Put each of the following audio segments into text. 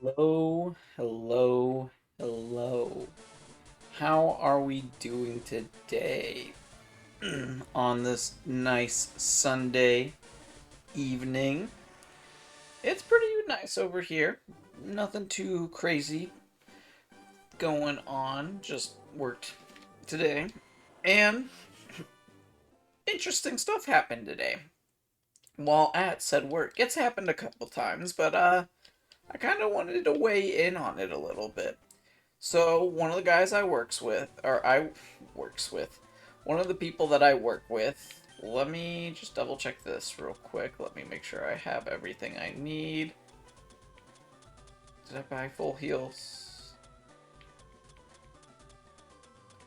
Hello, hello, hello. How are we doing today on this nice Sunday evening? It's pretty nice over here. Nothing too crazy going on. Just worked today. And interesting stuff happened today while at said work. It's happened a couple times, but I kind of wanted to weigh in on it a little bit. So one of the guys I works with, or I works with, one of the people that I work with. Let me just double check this real quick. Let me make sure I have everything I need. Did I buy full heals?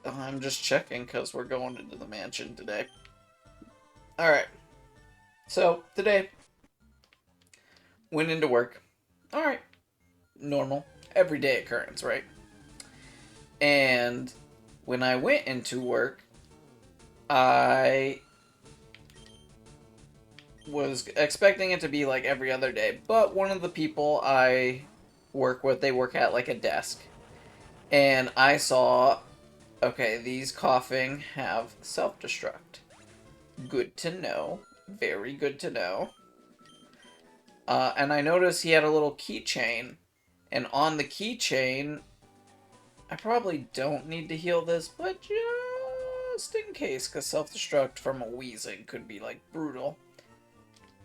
I'm just checking because we're going into the mansion today. Alright, so today, went into work. Alright, normal, everyday occurrence, right? And when I went into work, I was expecting it to be like every other day, but one of the people I work with, they work at like a desk, and I saw, okay, these coughing have self-destruct. Good to know. Very good to know. And I noticed he had a little keychain, and on the keychain, I probably don't need to heal this, but just in case, because self-destruct from a wheezing could be like brutal.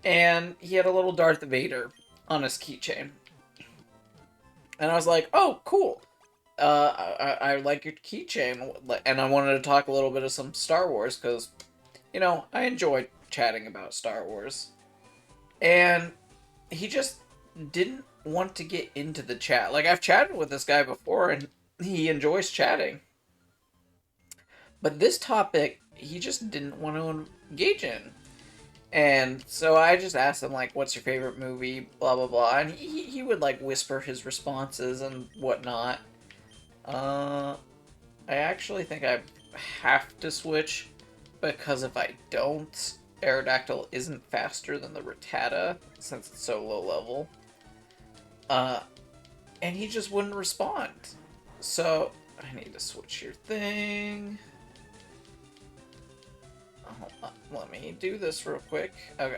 And he had a little Darth Vader on his keychain. And I was like, oh, cool. I like your keychain. And I wanted to talk a little bit of some Star Wars, because, I enjoy chatting about Star Wars. And he just didn't want to get into the chat. Like, I've chatted with this guy before, and he enjoys chatting. But this topic, he just didn't want to engage in. And so I just asked him, like, what's your favorite movie, blah, blah, blah. And he would, like, whisper his responses and whatnot. I actually think I have to switch, because if I don't, Aerodactyl isn't faster than the Rattata, since it's so low level. Uh, and he just wouldn't respond. So, I need to switch your thing. Let me do this real quick. Okay.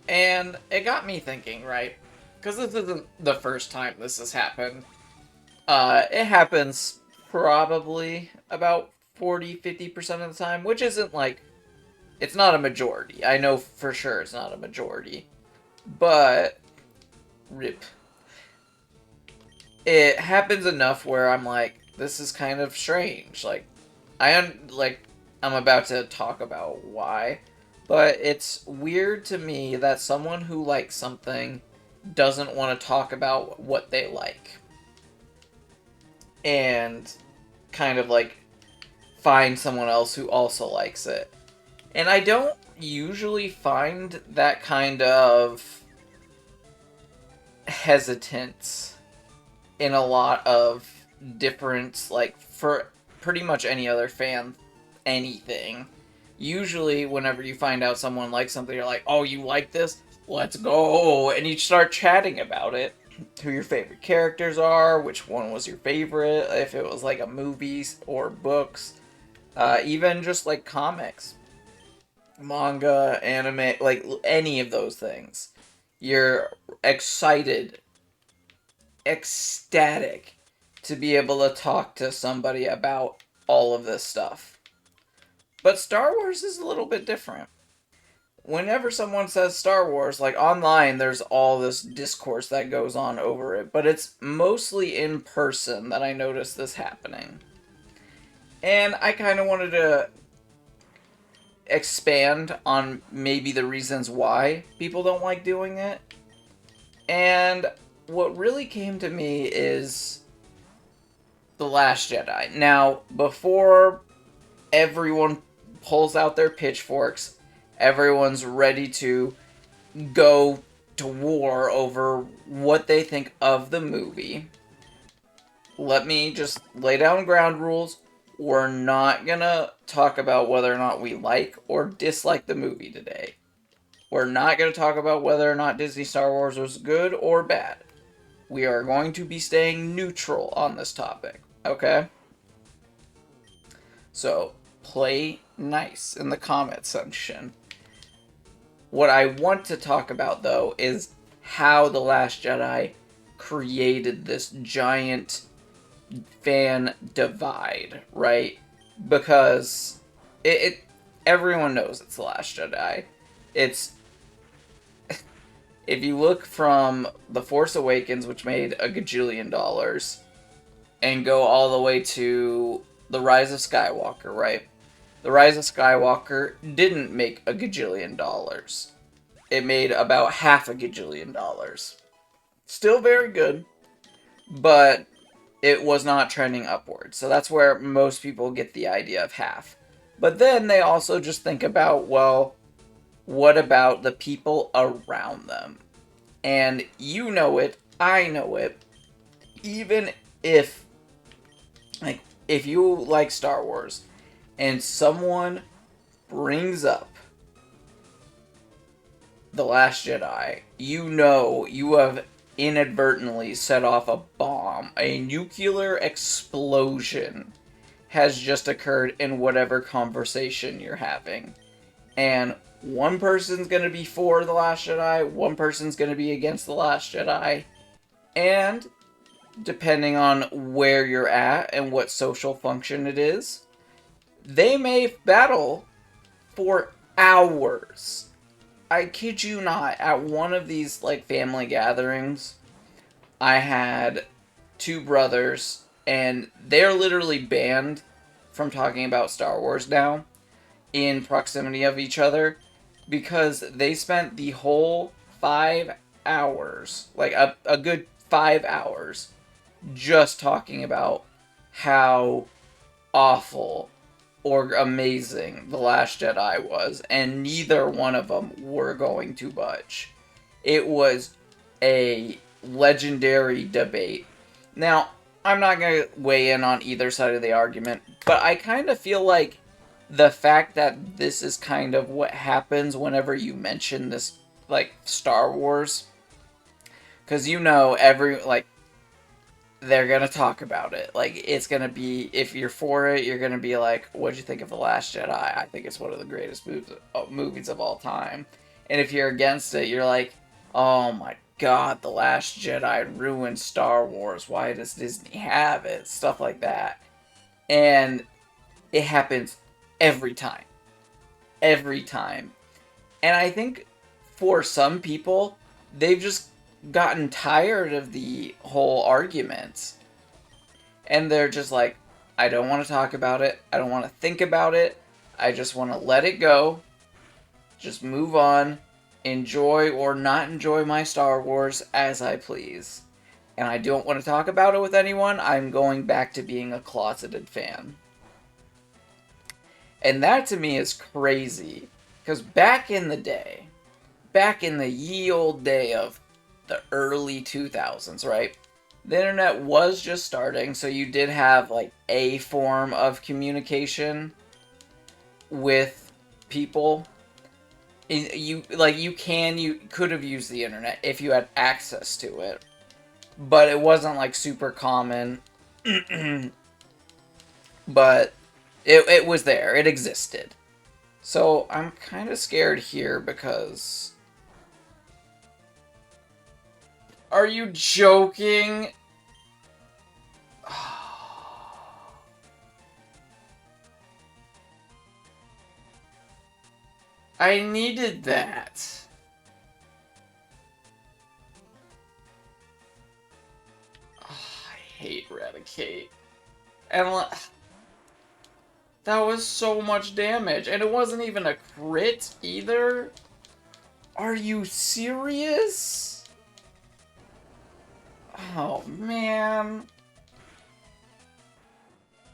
And it got me thinking, right? Because this isn't the first time this has happened. It happens probably about 40-50% of the time, which isn't like, it's not a majority. I know for sure it's not a majority. But, rip. It happens enough where I'm like, this is kind of strange. Like, I'm about to talk about why. But it's weird to me that someone who likes something doesn't want to talk about what they like. And kind of like find someone else who also likes it. And I don't usually find that kind of hesitance in a lot of different, like, for pretty much any other fan, anything. Usually, whenever you find out someone likes something, you're like, oh, you like this? Let's go! And you start chatting about it. Who your favorite characters are, which one was your favorite, if it was like a movies or books, even just like comics, manga, anime, like any of those things. You're excited, ecstatic to be able to talk to somebody about all of this stuff. But Star Wars is a little bit different. Whenever someone says Star Wars, like online, there's all this discourse that goes on over it, but it's mostly in person that I notice this happening. And I kind of wanted to expand on maybe the reasons why people don't like doing it. And what really came to me is The Last Jedi. Now, before everyone pulls out their pitchforks, everyone's ready to go to war over what they think of the movie. Let me just lay down ground rules. We're not gonna talk about whether or not we like or dislike the movie today. We're not gonna talk about whether or not Disney Star Wars was good or bad. we are going to be staying neutral on this topic, okay? So, play nice in the comment section. What I want to talk about, though, is how The Last Jedi created this giant fan divide, right? Because everyone knows it's The Last Jedi. It's if you look from The Force Awakens, which made a gajillion dollars, and go all the way to The Rise of Skywalker, right? The Rise of Skywalker didn't make a gajillion dollars. It made about half a gajillion dollars. Still very good, but it was not trending upwards. So that's where most people get the idea of half. But then they also just think about, well, what about the people around them? And you know it, I know it. Even if, like, if you like Star Wars, and someone brings up The Last Jedi, you know you have inadvertently set off a bomb. A nuclear explosion has just occurred in whatever conversation you're having. And one person's going to be for The Last Jedi, one person's going to be against The Last Jedi, and depending on where you're at and what social function it is, they may battle for hours. I kid you not, at one of these, like, family gatherings, I had two brothers, and they're literally banned from talking about Star Wars now in proximity of each other because they spent the whole 5 hours, like a good 5 hours, just talking about how awful or amazing The Last Jedi was, and neither one of them were going to budge. It was a legendary debate. Now, I'm not going to weigh in on either side of the argument, but I kind of feel like the fact that this is kind of what happens whenever you mention this, like, Star Wars, because you know, they're gonna talk about it. Like, it's gonna be, if you're for it, you're gonna be like, what'd you think of The Last Jedi? I think it's one of the greatest movies of all time. And if you're against it, you're like, oh my god, The Last Jedi ruined Star Wars. Why does Disney have it? Stuff like that. And it happens every time. Every time. And I think for some people, they've just gotten tired of the whole argument. And they're just like, I don't want to talk about it. I don't want to think about it. I just want to let it go. Just move on. Enjoy or not enjoy my Star Wars as I please. And I don't want to talk about it with anyone. I'm going back to being a closeted fan. And that to me is crazy. Because back in the day, back in the ye old day of the early 2000s, right? The internet was just starting, so you did have, like, a form of communication with people. You could have used the internet if you had access to it. But it wasn't, like, super common. But it was there. It existed. So I'm kind of scared here because... Are you joking? I needed that. Oh, I hate Eradicate. And that was so much damage. And it wasn't even a crit either. Are you serious? Oh, man.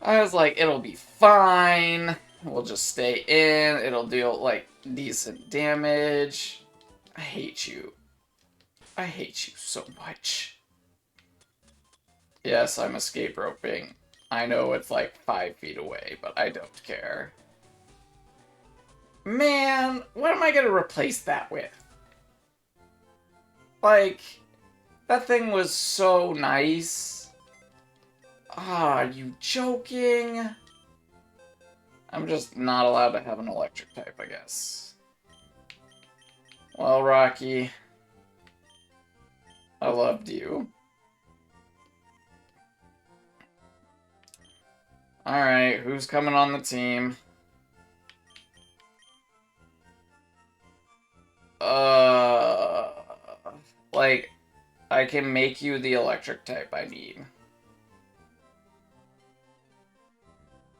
I was like, it'll be fine. We'll just stay in. It'll deal, like, decent damage. I hate you. I hate you so much. Yes, I'm escape roping. I know it's like 5 feet away, but I don't care. Man, what am I gonna replace that with? Like, That thing was so nice. Ah, are you joking? I'm just not allowed to have an electric type, I guess. Well, Rocky, I loved you. Alright, who's coming on the team? Uh... Like, I can make you the electric type I need.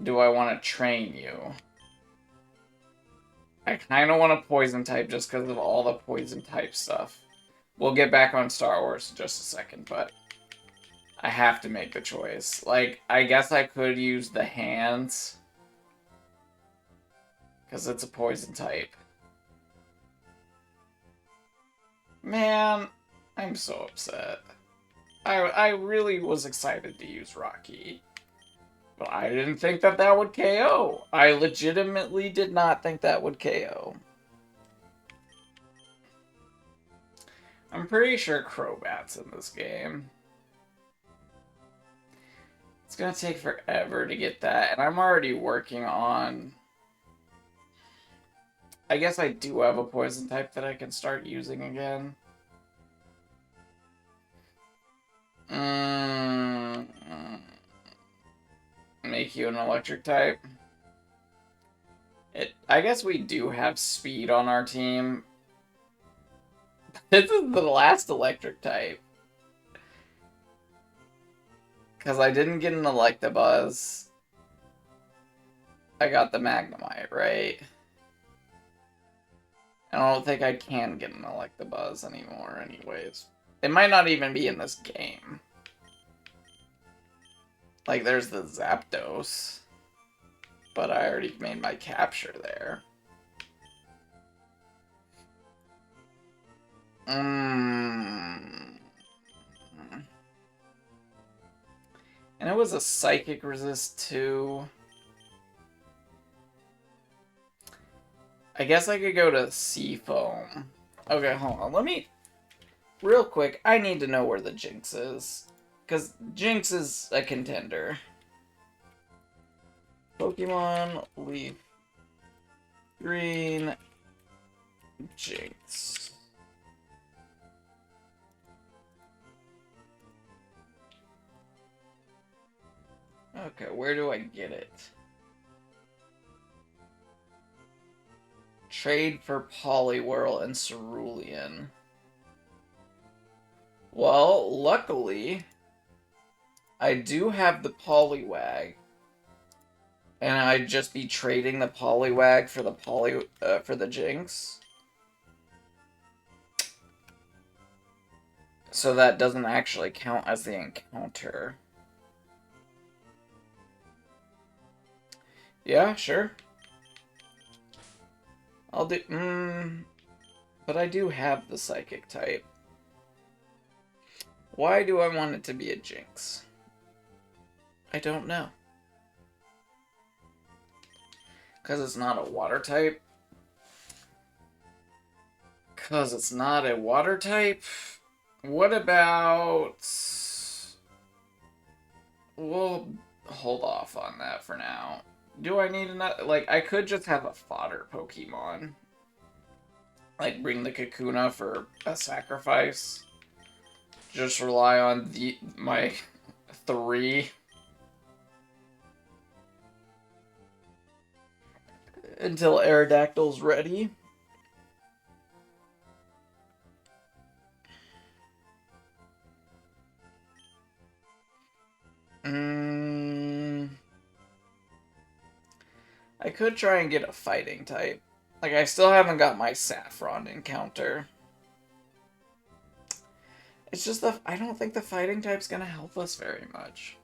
Do I want to train you? I kind of want a poison type just because of all the poison type stuff. We'll get back on Star Wars in just a second, but I have to make the choice. Like, I guess I could use the hands because it's a poison type. Man, I'm so upset. I really was excited to use Rocky. But I didn't think that that would KO. I legitimately did not think that would KO. I'm pretty sure Crobat's in this game. It's gonna take forever to get that, and I'm already working on... I guess I do have a poison type that I can start using again. Make you an electric type. I guess we do have speed on our team. This is the last electric type. Because I didn't get an Electabuzz. I got the Magnemite, right? I don't think I can get an Electabuzz anymore anyways. It might not even be in this game. Like, there's the Zapdos. But I already made my capture there. And it was a Psychic Resist too. I guess I could go to Seafoam. Okay, hold on. Let me... Real quick, I need to know where the Jinx is. Because Jinx is a contender. Pokemon, Leaf, Green, Jinx. Okay, where do I get it? Trade for Poliwhirl and Cerulean. Well, luckily, I do have the Poliwag. And I'd just be trading the Poliwag for the Jinx. So that doesn't actually count as the encounter. Yeah, sure. I'll do... But I do have the Psychic type. Why do I want it to be a Jinx? I don't know. Because it's not a water type? Because it's not a water type? What about... We'll hold off on that for now. Do I need another... Like, I could just have a fodder Pokemon. Like, bring the Kakuna for a sacrifice. Just rely on my 3. Until Aerodactyl's ready. I could try and get a fighting type. Like, I still haven't got my Saffron encounter. It's just I don't think the fighting type's gonna help us very much.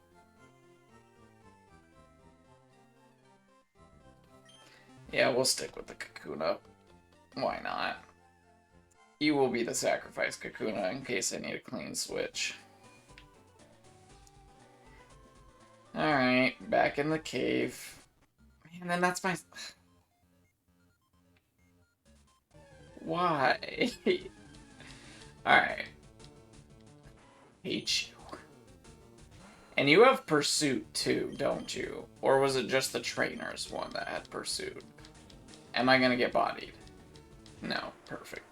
Yeah, we'll stick with the Kakuna. Why not? You will be the sacrifice Kakuna in case I need a clean switch. Alright, back in the cave. Man, then that's my... Why? Alright. Hate you. And you have Pursuit too, don't you? Or was it just the trainers one that had Pursuit? Am I gonna get bodied? No, perfect.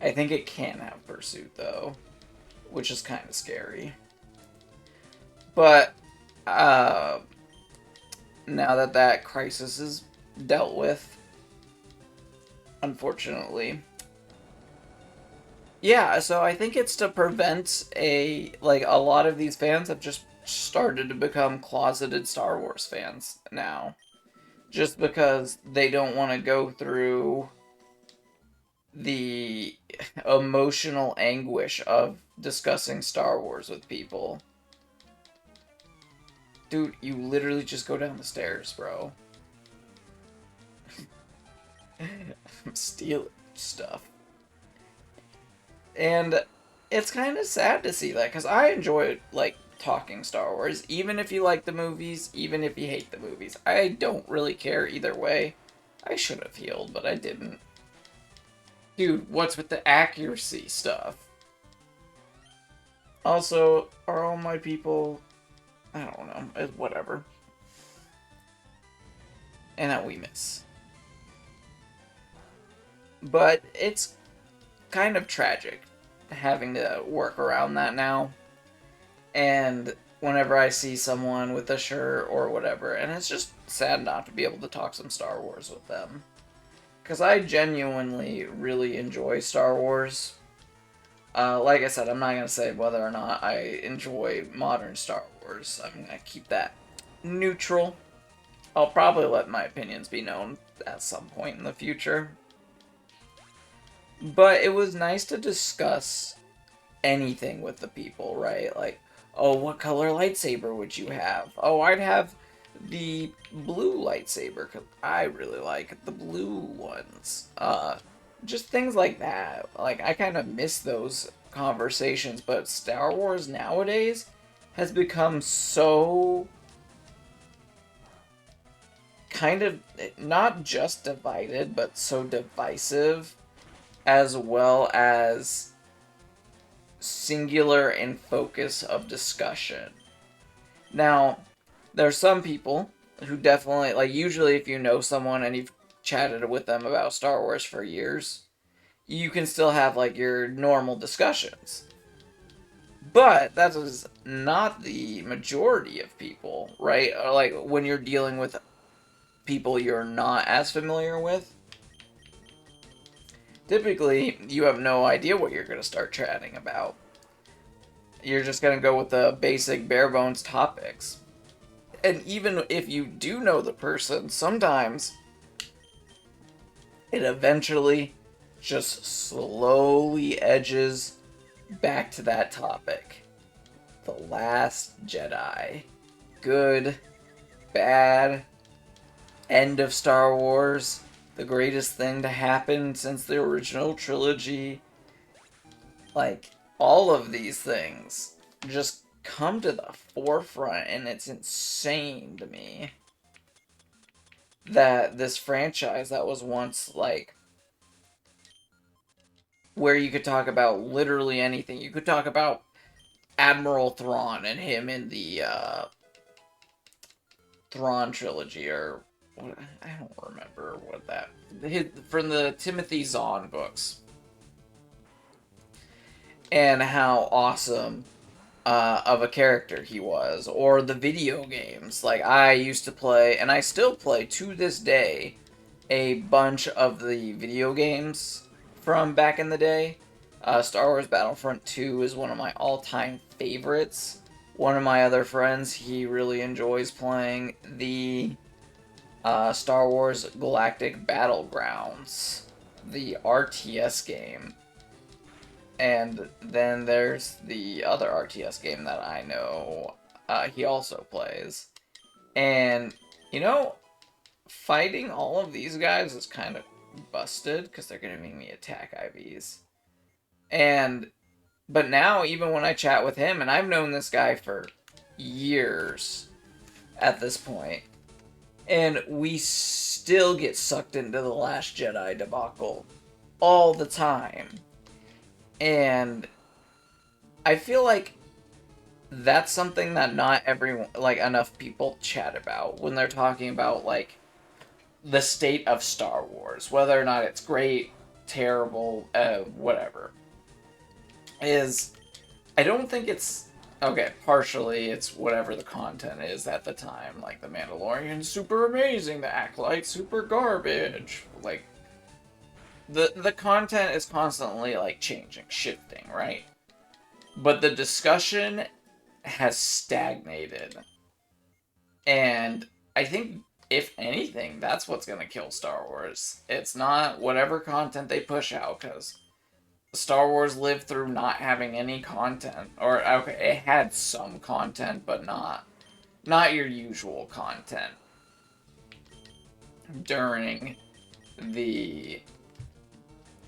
I think it can have Pursuit though, which is kind of scary. But, now that that crisis is dealt with, unfortunately. Yeah, so I think it's to prevent a lot of these fans have just started to become closeted Star Wars fans now. Just because they don't want to go through the emotional anguish of discussing Star Wars with people. Dude, you literally just go down the stairs, bro. I'm stealing stuff. And it's kind of sad to see that, because I enjoy, like, talking Star Wars, even if you like the movies, even if you hate the movies. I don't really care either way. I should have healed, but I didn't. Dude, what's with the accuracy stuff? Also, are all my people... I don't know. Whatever. And that we miss. But it's kind of tragic having to work around that now. And whenever I see someone with a shirt or whatever, and it's just sad not to be able to talk some Star Wars with them. Because I genuinely really enjoy Star Wars. Like I said, I'm not going to say whether or not I enjoy modern Star Wars. I'm going to keep that neutral. I'll probably let my opinions be known at some point in the future. But it was nice to discuss anything with the people, right? Like, oh, what color lightsaber would you have? Oh, I'd have the blue lightsaber, because I really like the blue ones. Just things like that. Like, I kind of miss those conversations, but Star Wars nowadays has become so kind of not just divided, but so divisive, as well as singular and focus of discussion. Now, there are some people who definitely, like, usually if you know someone and you've chatted with them about Star Wars for years, you can still have, like, your normal discussions. But that is not the majority of people, right? Like, when you're dealing with people you're not as familiar with, typically you have no idea what you're going to start chatting about. You're just going to go with the basic bare bones topics. And even if you do know the person, sometimes it eventually just slowly edges back to that topic. The Last Jedi. Good, bad, end of Star Wars, the greatest thing to happen since the original trilogy. Like, all of these things just come to the forefront, and it's insane to me that this franchise that was once, like, where you could talk about literally anything. You could talk about Admiral Thrawn and him in the Thrawn trilogy, or I don't remember what that... from the Timothy Zahn books. And how awesome of a character he was. Or the video games. Like, I used to play, and I still play to this day, a bunch of the video games from back in the day. Star Wars Battlefront 2 is one of my all-time favorites. One of my other friends, he really enjoys playing the Star Wars Galactic Battlegrounds, the RTS game. And then there's the other RTS game that I know he also plays. And, you know, fighting all of these guys is kind of busted, because they're going to make me attack IVs. But now, even when I chat with him, and I've known this guy for years at this point, and we still get sucked into the Last Jedi debacle all the time. And I feel like that's something that not everyone, like, enough people chat about when they're talking about, like, the state of Star Wars, whether or not it's great, terrible, whatever. Is I don't think it's okay. Partially, it's whatever the content is at the time. Like the Mandalorian, super amazing. The Acolyte, super garbage. Like the content is constantly like changing, shifting, right? But the discussion has stagnated, and I think if anything, that's what's gonna kill Star Wars. It's not whatever content they push out, because Star Wars lived through not having any content. Or okay, it had some content, but not your usual content during the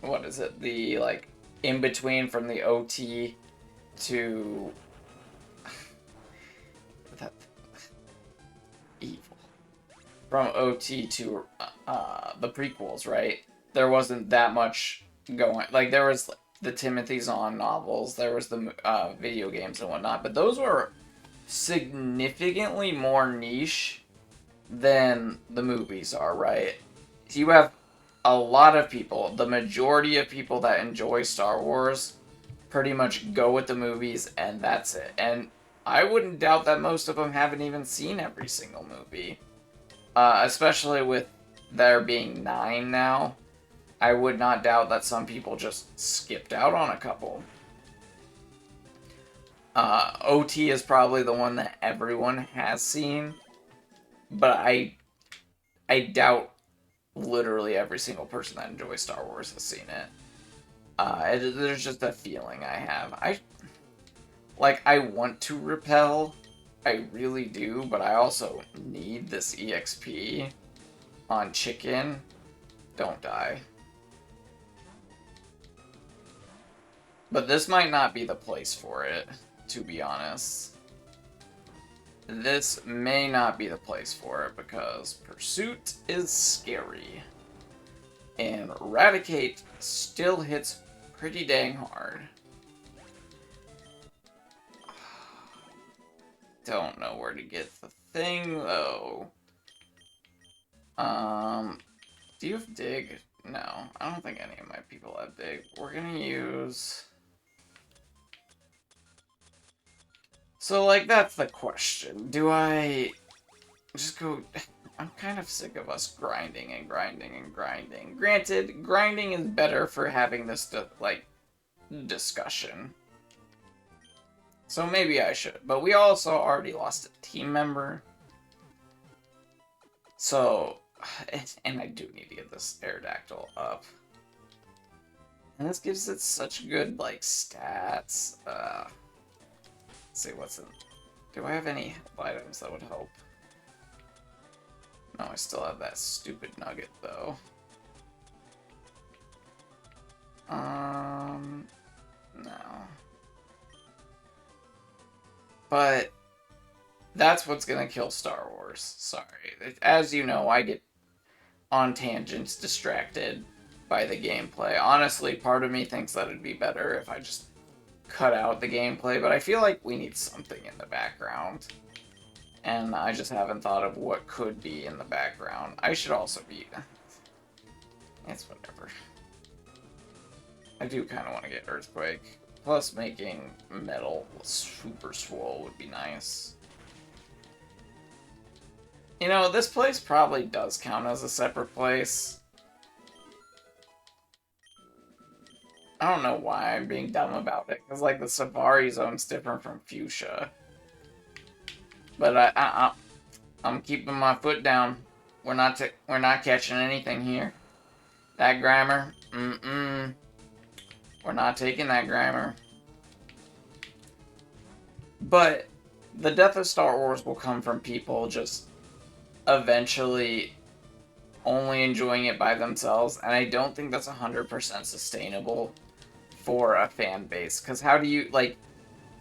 what is it? The like in between from the OT to that evil. From OT to the prequels, right? There wasn't that much going. Like there was the Timothy Zahn novels, there was the video games and whatnot, but those were significantly more niche than the movies are, right? You have a lot of people, the majority of people that enjoy Star Wars pretty much go with the movies and that's it. And I wouldn't doubt that most of them haven't even seen every single movie. Especially with there being 9 now. I would not doubt that some people just skipped out on a couple. OT is probably the one that everyone has seen, but I doubt literally every single person that enjoys Star Wars has seen it. There's just a feeling I have. I want to repel, I really do, but I also need this EXP on chicken. Don't die. But this might not be the place for it, to be honest. This may not be the place for it because Pursuit is scary. And Eradicate still hits pretty dang hard. Don't know where to get the thing, though. Do you have Dig? No, I don't think any of my people have Dig. We're gonna use... So, like, that's the question. Do I just go... I'm kind of sick of us grinding and grinding and grinding. Granted, grinding is better for having this, like, discussion. So maybe I should. But we also already lost a team member. So, and I do need to get this Aerodactyl up. And this gives it such good, like, stats. Let's see what's in... Do I have any help items that would help? No, I still have that stupid nugget, though. No. But that's what's gonna kill Star Wars. Sorry. As you know, I get on tangents, distracted by the gameplay. Honestly, part of me thinks that it'd be better if I just cut out the gameplay, but I feel like we need something in the background. And I just haven't thought of what could be in the background. I should also be... It's whatever. I do kind of want to get Earthquake. Plus, making metal super swole would be nice. You know, this place probably does count as a separate place. I don't know why I'm being dumb about it, because, like, the Safari Zone's different from Fuchsia. But I'm keeping my foot down. We're not catching anything here. That grammar, we're not taking that grammar. But the death of Star Wars will come from people just eventually only enjoying it by themselves, and I don't think that's 100% sustainable for a fan base. Because how do you, like,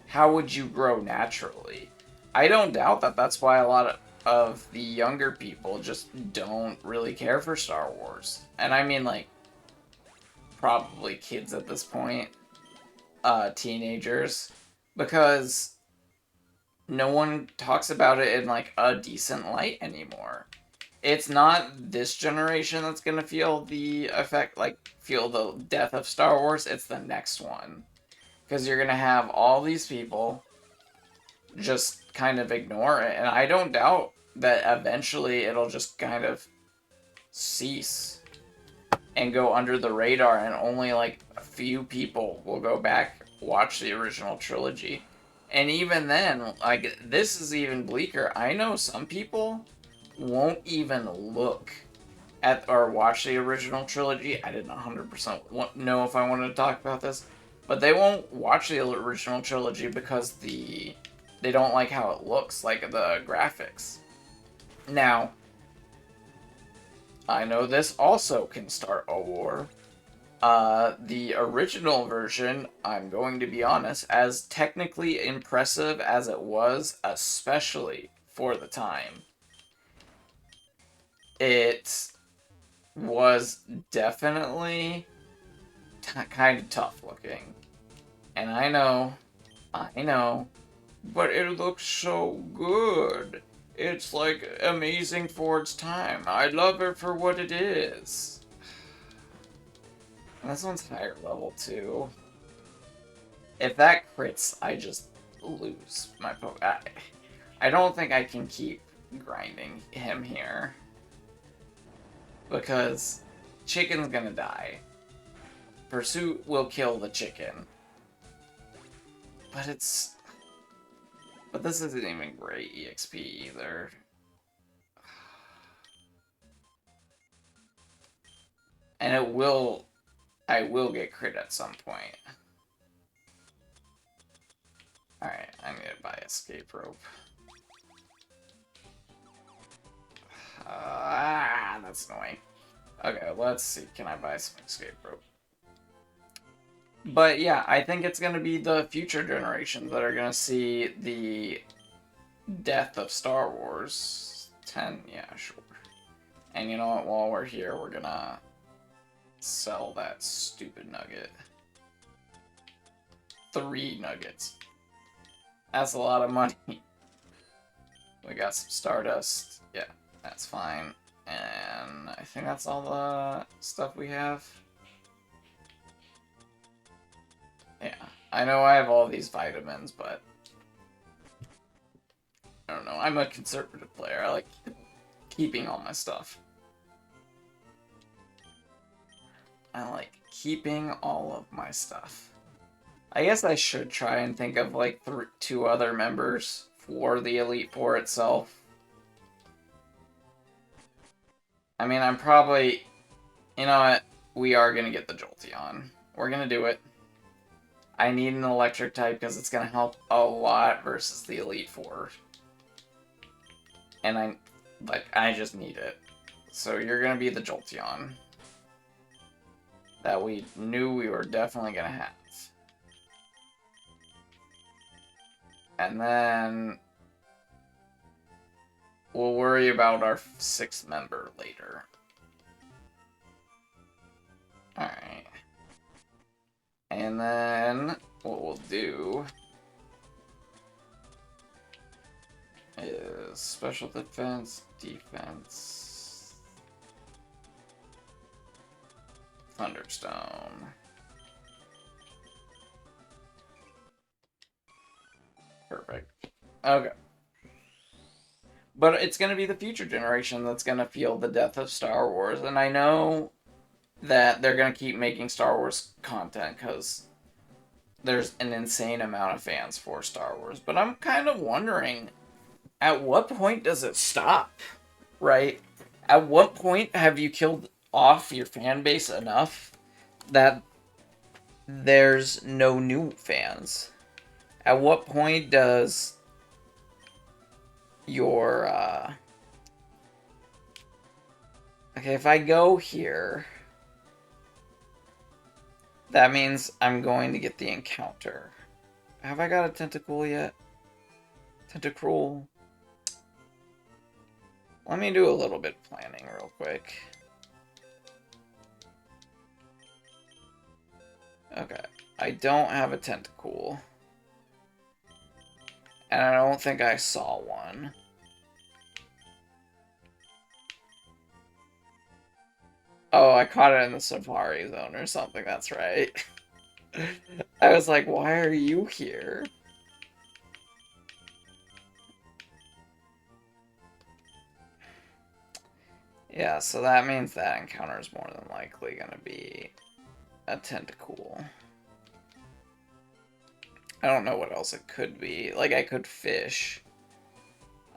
how would you grow naturally? I don't doubt that that's why a lot of the younger people just don't really care for Star Wars. And I mean, like, probably kids at this point, teenagers. because no one talks about it in like a decent light anymore. It's not this generation that's gonna feel the effect, like feel the death of Star Wars. It's the next one, because you're gonna have all these people just kind of ignore it, and I don't doubt that eventually it'll just kind of cease and go under the radar, and only like a few people will go back watch the original trilogy. And even then, like, this is even bleaker. I know some people won't even look at or watch the original trilogy. I didn't 100% know if I wanted to talk about this, but they won't watch the original trilogy because they don't like how it looks, like the graphics. Now, I know this also can start a war. The original version, I'm going to be honest, as technically impressive as it was, especially for the time, it was definitely kind of tough looking. And I know, but it looks so good. It's like amazing for its time. I love it for what it is. And this one's higher level too. If that crits, I just lose my I don't think I can keep grinding him here, because chicken's gonna die. Pursuit will kill the chicken. But this isn't even great EXP either. And I will get crit at some point. Alright, I need to buy escape rope. That's annoying. Okay, let's see. Can I buy some escape rope? But yeah, I think it's going to be the future generations that are going to see the death of Star Wars. 10, yeah, sure. And you know what? While we're here, we're going to sell that stupid nugget. 3 nuggets. That's a lot of money. We got some Stardust. Yeah, that's fine. And I think that's all the stuff we have. Yeah, I know I have all these vitamins, but I don't know. I'm a conservative player. I like keeping all my stuff. I like keeping all of my stuff. I guess I should try and think of like 2 other members for the Elite Four itself. I mean, I'm probably... You know what? We are going to get the Jolteon. We're going to do it. I need an electric type because it's going to help a lot versus the Elite Four. And I just need it. So you're going to be the Jolteon that we knew we were definitely going to have. And then we'll worry about our 6th member later. Alright. And then what we'll do is special defense, defense, Thunderstone. Perfect. Okay. But it's going to be the future generation that's going to feel the death of Star Wars. And I know that they're going to keep making Star Wars content because there's an insane amount of fans for Star Wars. But I'm kind of wondering, at what point does it stop? Right? At what point have you killed off your fan base enough that there's no new fans? At what point does your, okay, if I go here, that means I'm going to get the encounter. Have I got a tentacle yet? Tentacruel? Let me do a little bit of planning real quick. Okay, I don't have a tentacle. And I don't think I saw one. Oh, I caught it in the Safari Zone or something, that's right. I was like, why are you here? Yeah, so that means that encounter is more than likely gonna be a tentacool. I don't know what else it could be. Like, I could fish.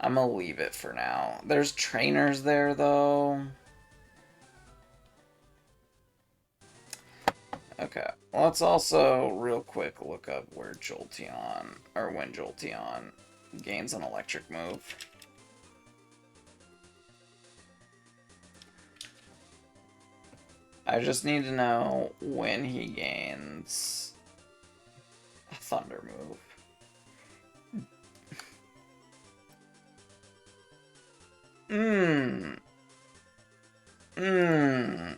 I'm gonna leave it for now. There's trainers there, though. Okay, let's also real quick look up where Jolteon, or when Jolteon gains an electric move. I just need to know when he gains a thunder move. Mmm. Mmm.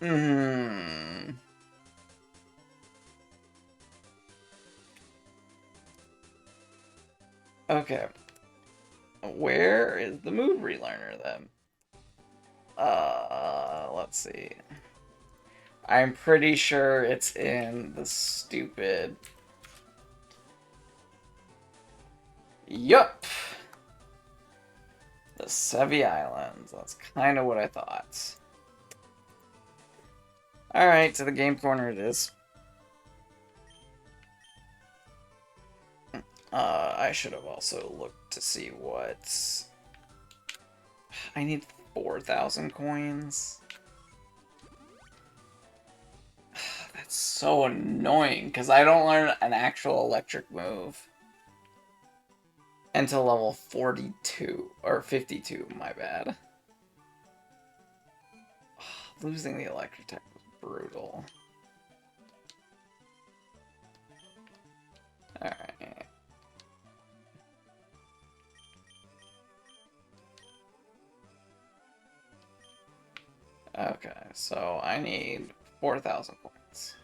Mmm. Okay. Where is the move relearner then? Let's see. I'm pretty sure it's in the stupid... Yup! The Sevi Islands. That's kind of what I thought. Alright, to the game corner it is. I should have also looked to see what... I need 4,000 coins. That's so annoying, because I don't learn an actual electric move until level 42, or 52, my bad. Losing the electric type was brutal. Alright. Okay, so I need 4,000 points.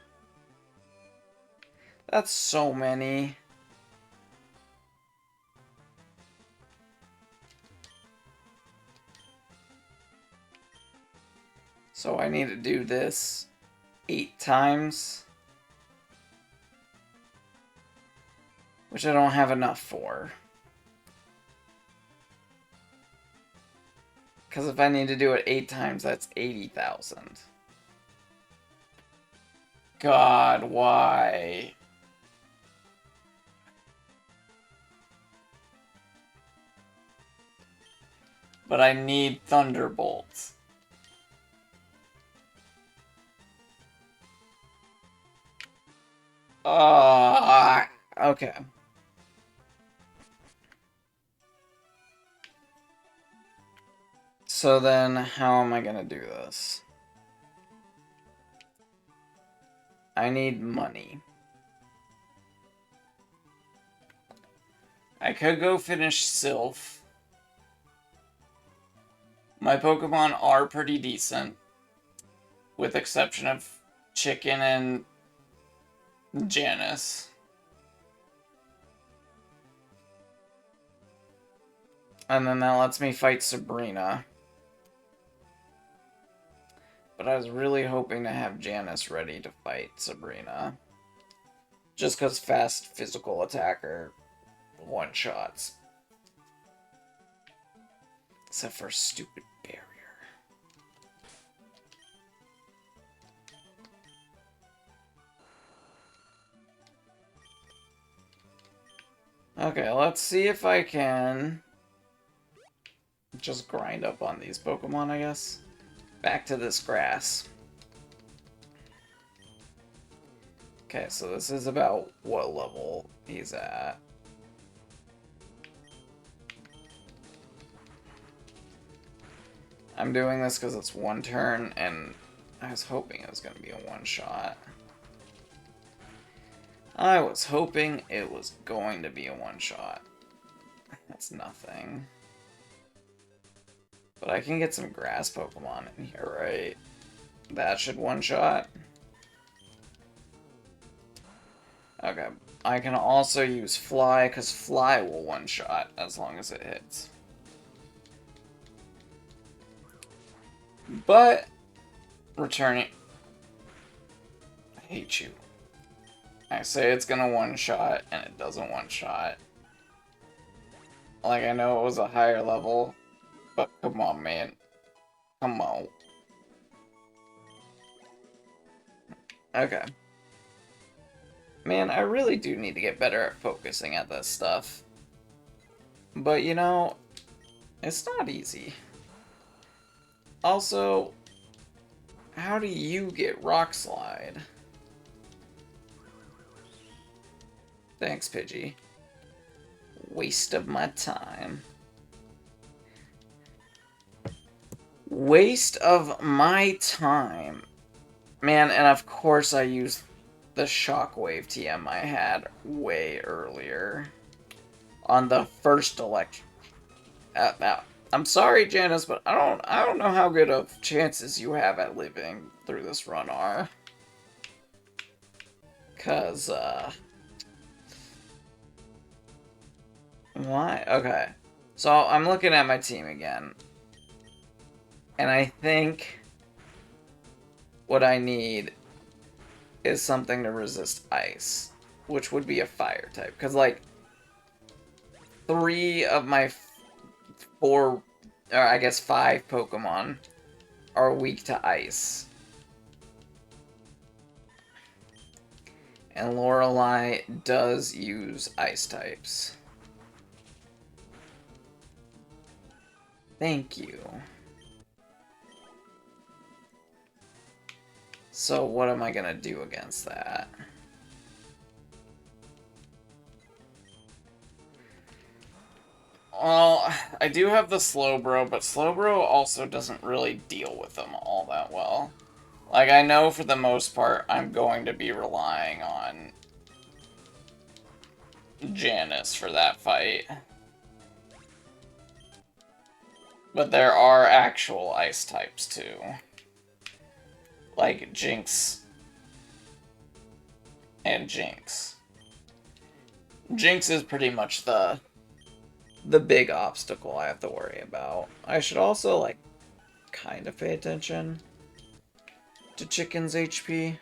That's so many. So I need to do this 8 times. Which I don't have enough for. Because if I need to do it 8 times, that's 80,000. God, why? But I need Thunderbolts. Okay. So then, how am I gonna do this? I need money. I could go finish Sylph. My Pokemon are pretty decent. With exception of Chicken and Janice. And then that lets me fight Sabrina. But I was really hoping to have Janice ready to fight Sabrina. Just because fast physical attacker one-shots. Except for stupid barrier. Okay, let's see if I can just grind up on these Pokemon, I guess. Back to this grass. Okay, so this is about what level he's at. I'm doing this because it's one turn, and I was hoping it was going to be a one-shot. I was hoping it was going to be a one-shot. That's nothing. But I can get some grass Pokemon in here, right? That should one-shot. Okay. I can also use Fly, because Fly will one-shot as long as it hits. But, returning... I hate you. I say it's gonna one-shot, and it doesn't one-shot. Like, I know it was a higher level, but come on, man. Come on. Okay. Man, I really do need to get better at focusing at this stuff. But, you know, it's not easy. Also, how do you get Rock Slide? Thanks, Pidgey. Waste of my time. Waste of my time. Man, and of course I used the Shockwave TM I had way earlier. On the first election. Now, I'm sorry, Janice, but I don't know how good of chances you have at living through this run are. 'Cause, why? Okay. So, I'm looking at my team again. And I think what I need is something to resist ice, which would be a fire type. Because, like, 3 of my 4, or I guess 5 Pokemon are weak to ice. And Lorelei does use ice types. Thank you. So what am I gonna do against that? Well, I do have the Slowbro, but Slowbro also doesn't really deal with them all that well. Like, I know for the most part I'm going to be relying on Janice for that fight. But there are actual ice types too. Like Jinx and Jinx. Jinx is pretty much the big obstacle I have to worry about. I should also, like, kind of pay attention to Chicken's HP.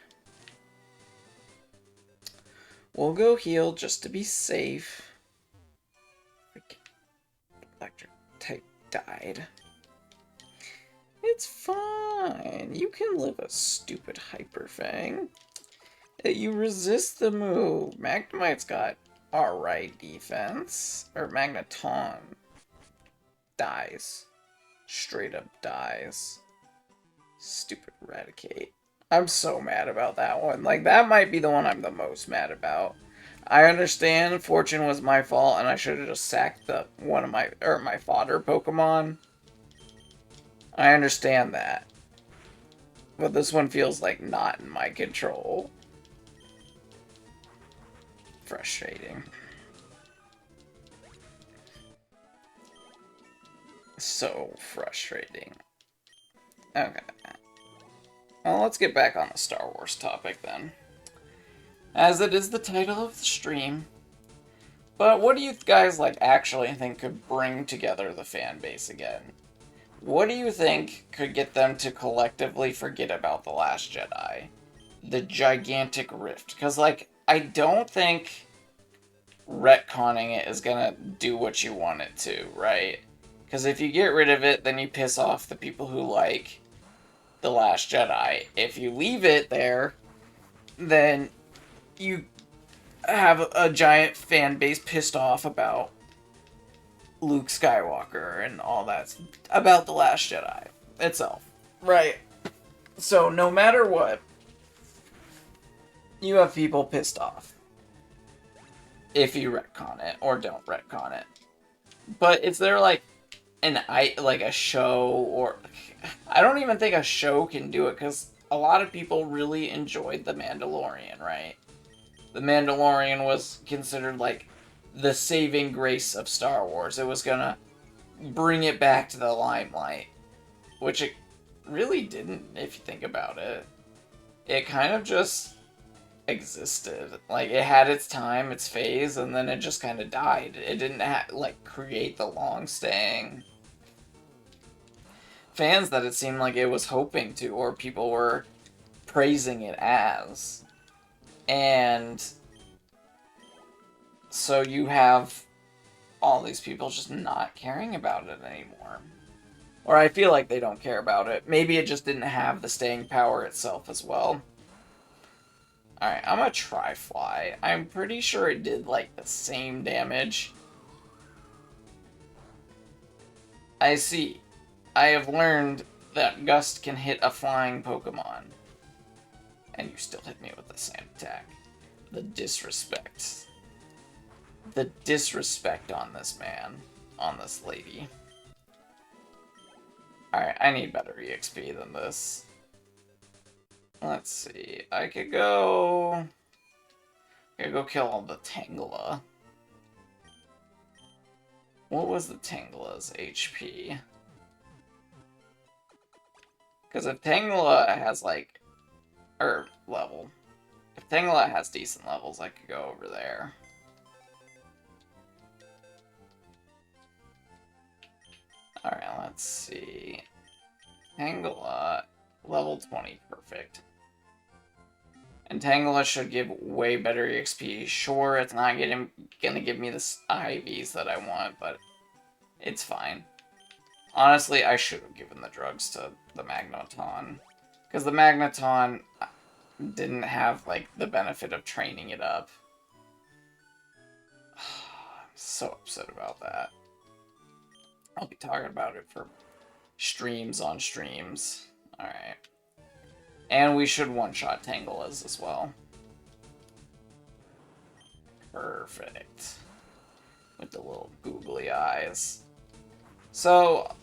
We'll go heal just to be safe. Electric type died. It's fine. You can live a stupid Hyper Fang. You resist the move. Magnemite's got alright defense. Or Magneton dies. Straight up dies. Stupid Eradicate. I'm so mad about that one. Like, that might be the one I'm the most mad about. I understand Fortune was my fault and I should have just sacked my fodder Pokemon. I understand that. But this one feels like not in my control. Frustrating. So frustrating. Okay. Well, let's get back on the Star Wars topic then. As it is the title of the stream. But what do you guys, like, actually think could bring together the fan base again? What do you think could get them to collectively forget about The Last Jedi? The gigantic rift. Because, like, I don't think retconning it is gonna do what you want it to, right? Because if you get rid of it, then you piss off the people who like The Last Jedi. If you leave it there, then you have a giant fan base pissed off about Luke Skywalker and all that, about The Last Jedi itself. Right. So no matter what, you have people pissed off if you retcon it or don't retcon it. But is there like a show, or I don't even think a show can do it, because a lot of people really enjoyed The Mandalorian, right? The Mandalorian was considered like the saving grace of Star Wars. It was gonna bring it back to the limelight, which it really didn't, if you think about it. It kind of just existed. Like, it had its time, its phase, and then it just kind of died. It didn't, like, create the long-staying fans that it seemed like it was hoping to, or people were praising it as. And so you have all these people just not caring about it anymore. Or I feel like they don't care about it. Maybe it just didn't have the staying power itself as well. Alright, I'm gonna try Fly. I'm pretty sure it did, like, the same damage. I see. I have learned that Gust can hit a flying Pokemon. And you still hit me with the sand attack. The disrespect. The disrespect on this man. On this lady. Alright, I need better EXP than this. Let's see. I could go kill all the Tangela. What was the Tangela's HP? Because if Tangela has, like, or level. If Tangela has decent levels, I could go over there. Alright, let's see. Tangela, level 20, perfect. And Tangela should give way better EXP. Sure, it's not gonna give me the IVs that I want, but it's fine. Honestly, I should have given the drugs to the Magneton. Because the Magneton didn't have, like, the benefit of training it up. I'm so upset about that. I'll be talking about it for streams on streams. Alright. And we should one-shot Tangelas as well. Perfect. With the little googly eyes. So,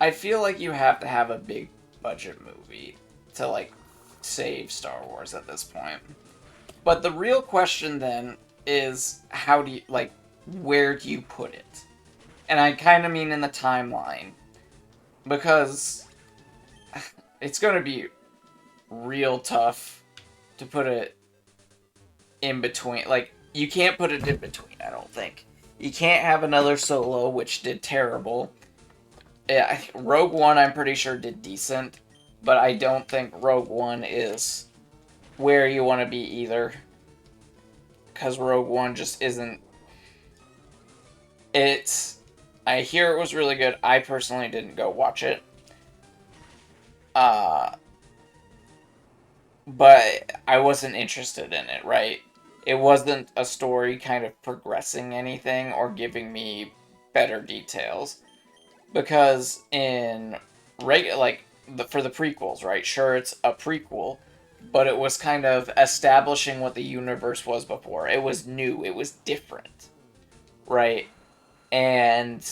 I feel like you have to have a big budget movie to, like, save Star Wars at this point. But the real question then is, how do you, like, where do you put it? And I kind of mean in the timeline. Because it's going to be real tough to put it in between. Like, you can't put it in between, I don't think. You can't have another Solo, which did terrible. Yeah, Rogue One, I'm pretty sure, did decent. But I don't think Rogue One is where you want to be either. Because Rogue One just isn't... I hear it was really good. I personally didn't go watch it. But I wasn't interested in it, right? It wasn't a story kind of progressing anything or giving me better details. Because in for the prequels, right? Sure, it's a prequel, but it was kind of establishing what the universe was before. It was new. It was different, right? And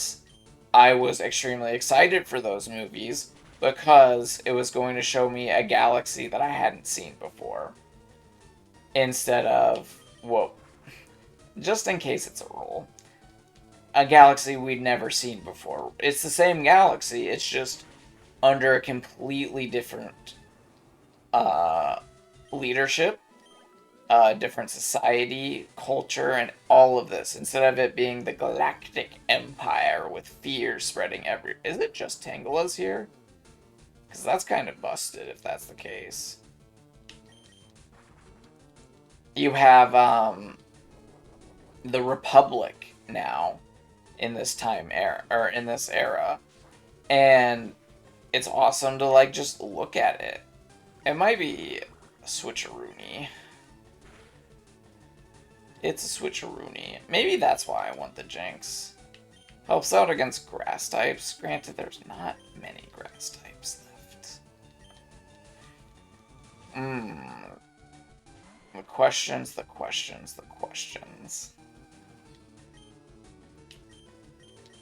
I was extremely excited for those movies because it was going to show me a galaxy that I hadn't seen before. Instead of, well, just in case it's a rule, a galaxy we'd never seen before. It's the same galaxy, it's just under a completely different leadership, different society, culture, and all of this. Instead of it being the Galactic Empire with fear spreading everywhere. Is it just Tangelas here? Because that's kind of busted if that's the case. You have the Republic now in this time era, or in this era, and it's awesome to, like, just look at it. It might be a switcheroony. It's a switcheroony. Maybe that's why I want the Jinx. Helps out against grass types. Granted, there's not many grass types left. The questions, the questions, the questions.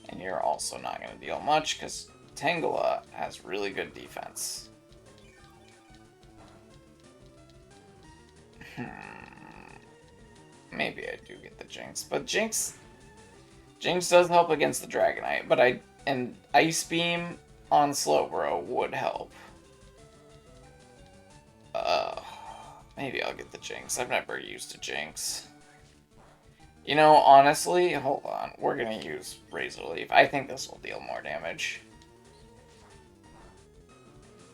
And you're also not going to deal much, because Tangela has really good defense. Maybe I do get the Jinx, but Jinx does help against the Dragonite, but and Ice Beam on Slowbro would help. Maybe I'll get the Jinx. I've never used a Jinx. You know, honestly, hold on. We're gonna use Razor Leaf. I think this will deal more damage.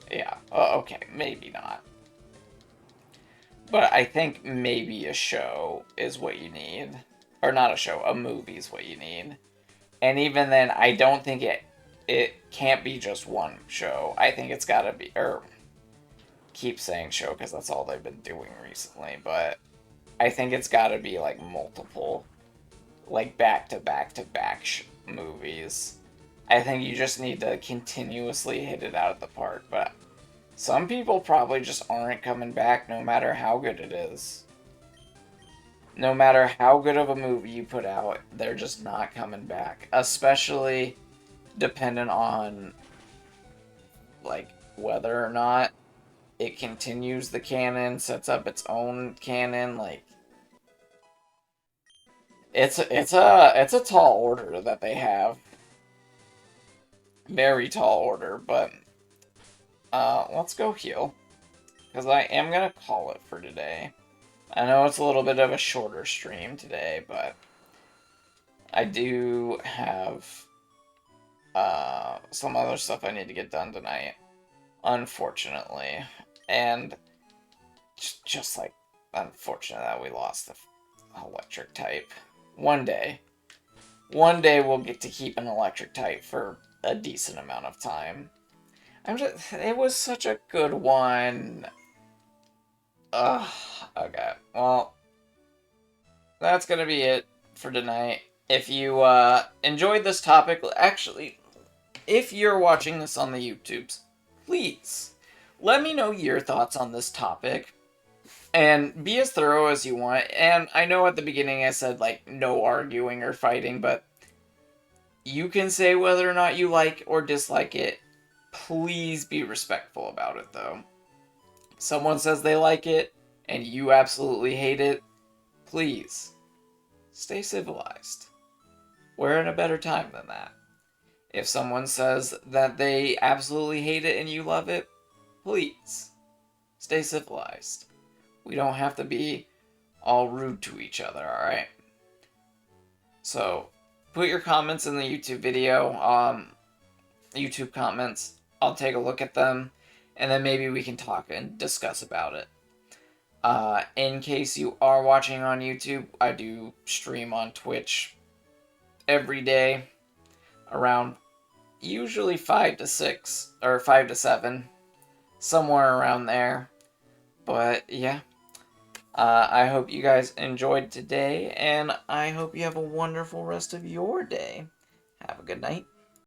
Yeah, okay, maybe not. But I think maybe a show is what you need. Or not a show, a movie is what you need. And even then, I don't think it can't be just one show. I think it's gotta be, or keep saying show because that's all they've been doing recently, but I think it's gotta be like multiple, like back to back to back movies. I think you just need to continuously hit it out of the park, but some people probably just aren't coming back no matter how good it is. No matter how good of a movie you put out, they're just not coming back. Especially dependent on, like, whether or not it continues the canon, sets up its own canon, like... It's a tall order that they have. Very tall order, but... let's go heal. Because I am gonna call it for today. I know it's a little bit of a shorter stream today, but... I do have... some other stuff I need to get done tonight. Unfortunately. And... just like... unfortunate that we lost the electric type. One day we'll get to keep an electric type for a decent amount of time. It was such a good one. Ugh. Okay. Well, that's gonna be it for tonight. If you enjoyed this topic, actually, if you're watching this on the YouTubes, please let me know your thoughts on this topic. And be as thorough as you want. And I know at the beginning I said, like, no arguing or fighting, but you can say whether or not you like or dislike it. Please be respectful about it, though. If someone says they like it, and you absolutely hate it, please, stay civilized. We're in a better time than that. If someone says that they absolutely hate it and you love it, please, stay civilized. We don't have to be all rude to each other, alright? So, put your comments in the YouTube video, YouTube comments. I'll take a look at them, and then maybe we can talk and discuss about it. In case you are watching on YouTube, I do stream on Twitch every day, around usually 5 to 6, or 5 to 7, somewhere around there. But, yeah. I hope you guys enjoyed today, and I hope you have a wonderful rest of your day. Have a good night.